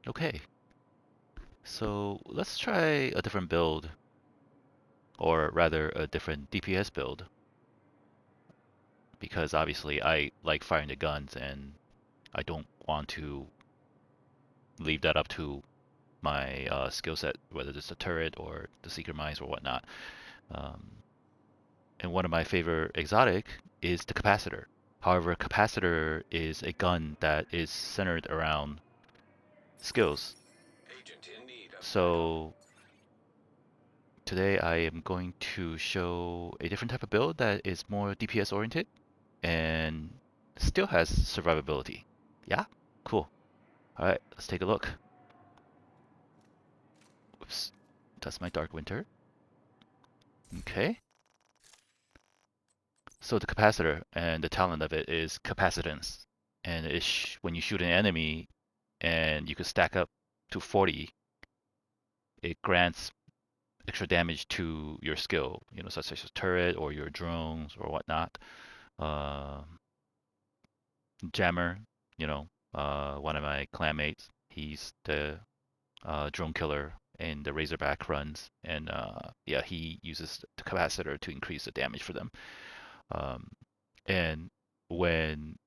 Okay, so let's try a different build, or rather a different DPS build, because obviously I like firing the guns and I don't want to leave that up to my skill set, whether it's the turret or the secret mines or whatnot. Um, and one of my favorite exotic is the Capacitor. However, Capacitor is a gun that is centered around skills. Agent in need of backup. So today I am going to show a different type of build that is more DPS oriented and still has survivability. Yeah? Cool. Alright, let's take a look. Oops. That's my Dark Winter. Okay. So the capacitor and the talent of it is capacitance. And when you shoot an enemy and you can stack up to 40, it grants extra damage to your skill, such as a turret or your drones or whatnot. Uh, Jammer, one of my clanmates, he's the drone killer in the Razorback runs, and yeah, he uses the capacitor to increase the damage for them. Um, and when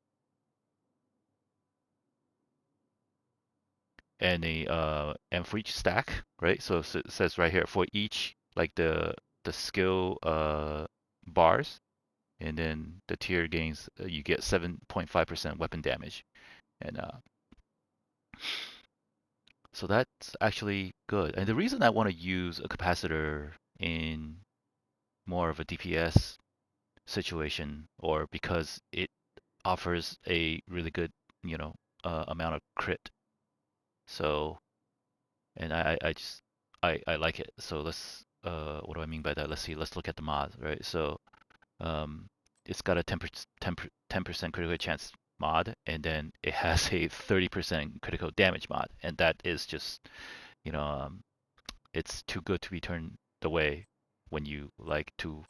and for each stack, right? So it says right here for each like the skill bars, and then the tier gains you get 7.5% weapon damage, and so that's actually good. And the reason I want to use a capacitor in more of a DPS situation, or because it offers a really good, you know, amount of crit. So, and I just I like it. So let's what do I mean by that? Let's see. Let's look at the mod, right? So um, it's got a 10% critical chance mod, and then it has a 30% critical damage mod, and that is just you know it's too good to be turned away when you like to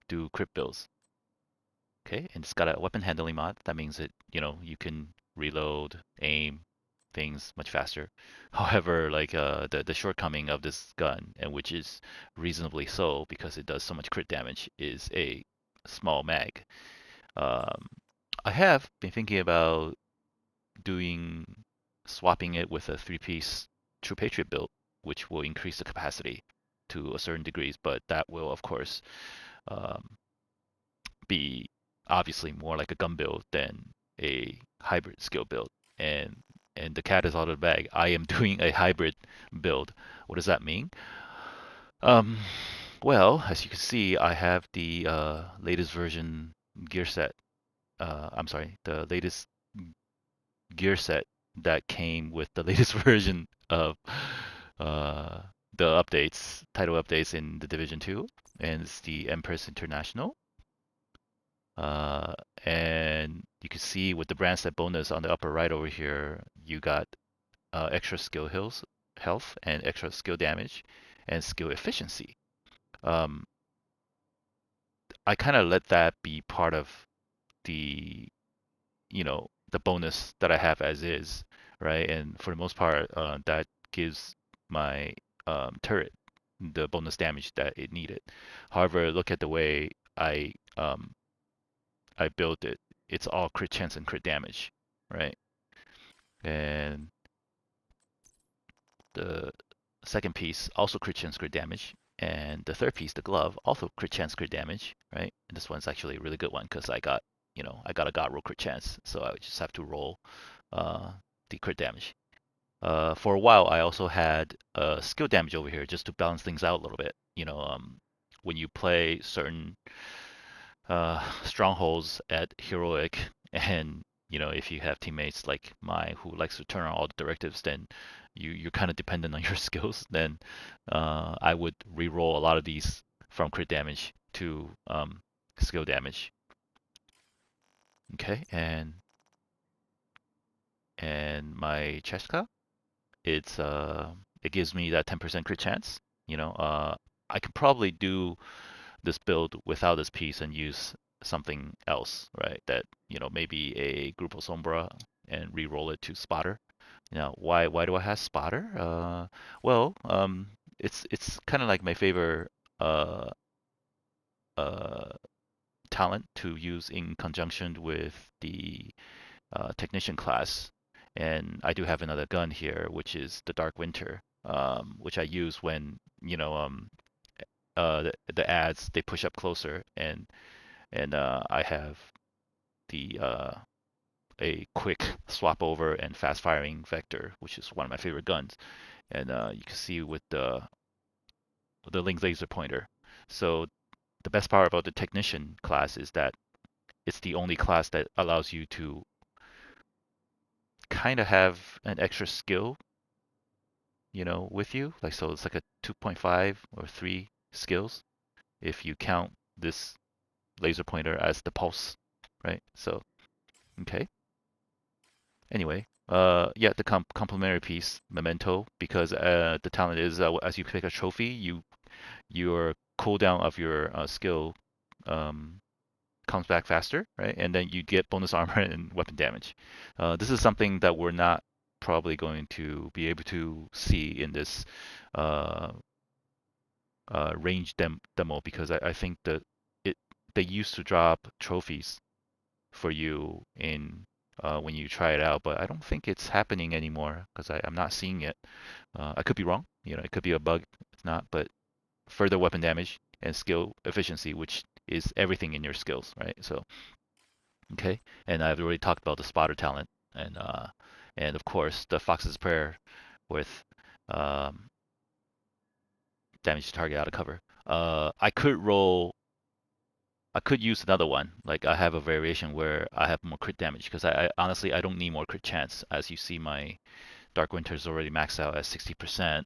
do crit builds. Okay, and it's got a weapon handling mod. That means that you can reload, aim things much faster. However, like the shortcoming of this gun, and which is reasonably so because it does so much crit damage, is a small mag. Um, I have been thinking about doing swapping it with a three-piece True Patriot build, which will increase the capacity to a certain degrees, but that will of course um, be obviously more like a gun build than a hybrid skill build. And the cat is out of the bag. I am doing a hybrid build. What does that mean? Um, well, as you can see, I have the latest version gear set. I'm sorry, the latest gear set that came with the latest version of uh, the updates, title updates in the Division 2, and it's the Empress International. Uh, and you can see with the brand set bonus on the upper right over here, you got extra skill hills, health and extra skill damage and skill efficiency. Um, I kind of let that be part of the, the bonus that I have as is, right? And for the most part, that gives my turret the bonus damage that it needed. However, look at the way I built it. It's all crit chance and crit damage, right? And the second piece also crit chance crit damage, and the third piece, the glove, also crit chance crit damage, right? And this one's actually a really good one because I got a god roll crit chance, so I would just have to roll uh, the crit damage. For a while, I also had skill damage over here just to balance things out a little bit. When you play certain strongholds at heroic, and if you have teammates like mine who likes to turn on all the directives, then you're kind of dependent on your skills. Then I would re-roll a lot of these from crit damage to skill damage. Okay, and my Cheska, it gives me that 10% crit chance. I could probably do this build without this piece and use something else, right? That maybe a Grupo Sombra and re-roll it to Spotter. Why do I have spotter? Well, it's kind of like my favorite uh uh talent to use in conjunction with the technician class. And I do have another gun here, which is the Dark Winter, which I use when the ads they push up closer, and I have the a quick swap over and fast firing vector, which is one of my favorite guns. And you can see with the link laser pointer. So the best part about the technician class is that it's the only class that allows you to kind of have an extra skill, with you. Like so, it's like a 2.5 or 3 skills if you count this laser pointer as the pulse, right? So okay. Anyway, yeah, the complementary piece, memento, because the talent is as you pick a trophy, your cooldown of your skill um, comes back faster, right? And then you get bonus armor and weapon damage. This is something that we're not probably going to be able to see in this uh, range demo because I think that it they used to drop trophies for you in when you try it out, but I don't think it's happening anymore because I'm not seeing it. I could be wrong. It could be a bug. It's not, but further weapon damage and skill efficiency, which is everything in your skills, right? So okay, and I've already talked about the spotter talent, and of course the Fox's Prayer with um, damage to target out of cover. I could use another one. Like I have a variation where I have more crit damage because I honestly I don't need more crit chance. As you see, my Dark Winter is already maxed out at 60%.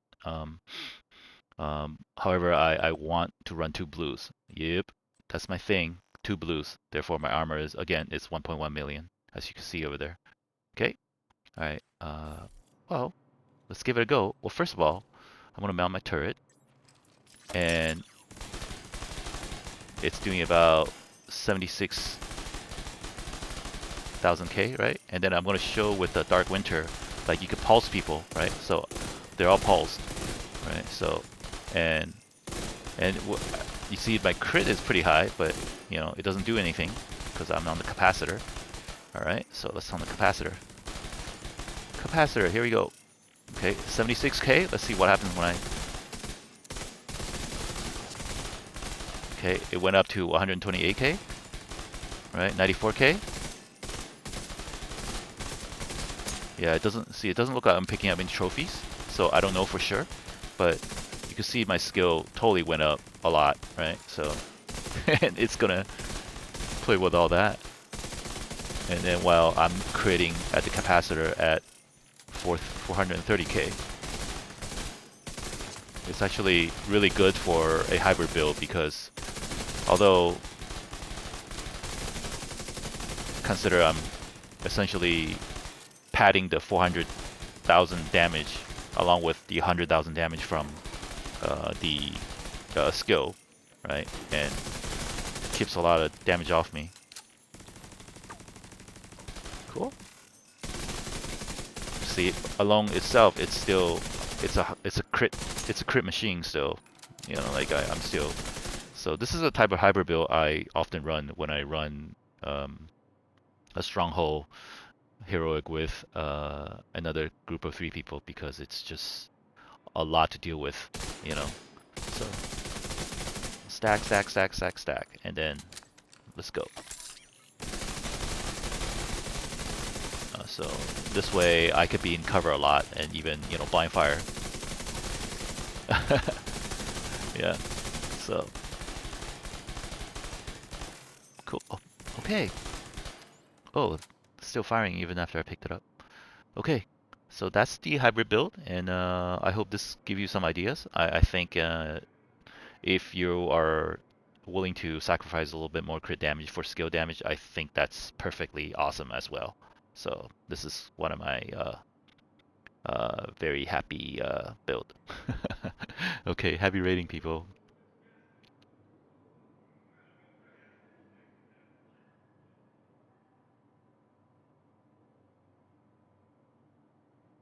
However, I want to run two blues. Yep, that's my thing. Two blues. Therefore, my armor is again it's 1.1 million, as you can see over there. Okay. All right. Well, let's give it a go. Well, first of all, I'm gonna mount my turret, and it's doing about 76,000 K, right? And then I'm gonna show with the Dark Winter, like you can pulse people, right? So they're all pulsed, right? So, and and you see my crit is pretty high, but it doesn't do anything because I'm on the capacitor. All right, so let's on the capacitor. Capacitor, here we go. Okay, 76K. Let's see what happens when I. Okay, it went up to 128K. Right, 94K. Yeah, it doesn't look like I'm picking up any trophies, so I don't know for sure, but you can see my skill totally went up a lot, right? So, and it's gonna play with all that. And then while I'm creating at the capacitor at 430K, it's actually really good for a hybrid build because although consider I'm essentially padding the 400,000 damage along with the 100,000 damage from the skill, right? And keeps a lot of damage off me. Cool. See, along itself, it's a crit machine still. Like I'm still. So this is a type of hybrid build I often run when I run a stronghold heroic with another group of 3 people because it's just a lot to deal with, you know. So stack, stack, stack, stack, stack, and then let's go. So this way I could be in cover a lot and even blind fire. Yeah. So cool. Oh, okay. Oh, still firing even after I picked it up. Okay. So that's the hybrid build, and I hope this gives you some ideas. I think if you are willing to sacrifice a little bit more crit damage for skill damage, I think that's perfectly awesome as well. So this is one of my very happy build. Okay, happy rating people.